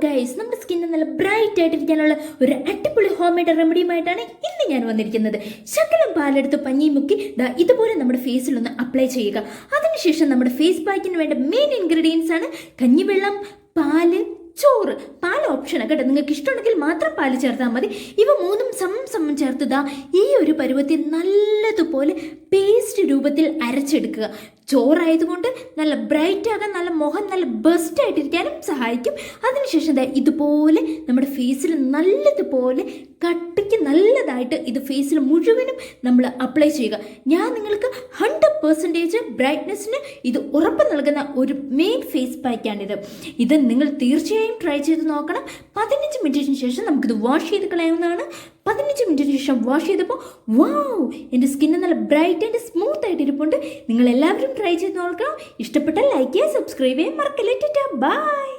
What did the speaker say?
Guys, നമ്മുടെ skin നല്ല bright ആയിട്ടിരിക്കാനുള്ള ഒരു അടിപൊളി ഹോം മെയ്ഡ് റെമഡിയുമായിട്ടാണ് ഇന്ന് ഞാൻ വന്നിരിക്കുന്നത്. ശകലം പാലെടുത്ത് പഞ്ഞി മുക്കി ഇതുപോലെ നമ്മുടെ ഫേസിലൊന്ന് അപ്ലൈ ചെയ്യുക. അതിനുശേഷം നമ്മുടെ ഫേസ് പാക്കിന് വേണ്ട മെയിൻ ഇൻഗ്രീഡിയൻസ് ആണ് കഞ്ഞിവെള്ളം, പാല്, ചോറ്. പാൽ ഓപ്ഷൻ കേട്ടോ, നിങ്ങൾക്ക് ഇഷ്ടമുണ്ടെങ്കിൽ മാത്രം പാല് ചേർത്താൽ മതി. ഇവ മൂന്നും സമം ചേർത്ത് ഈ ഒരു പരുവത്തിൽ നല്ലതുപോലെ പേസ്റ്റ് രൂപത്തിൽ അരച്ചെടുക്കുക. ചോറായതുകൊണ്ട് നല്ല ബ്രൈറ്റ് ആകാൻ, നല്ല മുഖം നല്ല ബെസ്റ്റ് ആയിട്ടിരിക്കാനും സഹായിക്കും. അതിനുശേഷം ഇതുപോലെ നമ്മുടെ ഫേസിൽ നല്ലതുപോലെ കട്ടിക്ക് നല്ലതായിട്ട് ഇത് ഫേസിൽ മുഴുവനും നമ്മൾ അപ്ലൈ ചെയ്യുക. ഞാൻ നിങ്ങൾക്ക് 100% ബ്രൈറ്റ്നെസ്സിന് ഇത് ഉറപ്പ് നൽകുന്ന ഒരു മെയിൻ ഫേസ് പാക്കാണിത്. ഇത് നിങ്ങൾ തീർച്ചയായും ട്രൈ ചെയ്ത് നോക്കണം. 15 മിനിറ്റിന് ശേഷം നമുക്കിത് വാഷ് ചെയ്ത് കളയാവുന്നതാണ്. 15 മിനിറ്റിന് ശേഷം വാഷ് ചെയ്തപ്പോൾ വാവ്, എൻ്റെ സ്കിന്ന് നല്ല ബ്രൈറ്റ് ആൻഡ് സ്മൂത്ത് ആയിട്ട് ഇരിപ്പുണ്ട്. നിങ്ങൾ എല്ലാവരും ട്രൈ ചെയ്ത് നോക്കണം. ഇഷ്ടപ്പെട്ടാൽ ലൈക്ക് ചെയ്യുക, സബ്സ്ക്രൈബ് ചെയ്യാൻ മറക്കല്ലേ. ബൈ.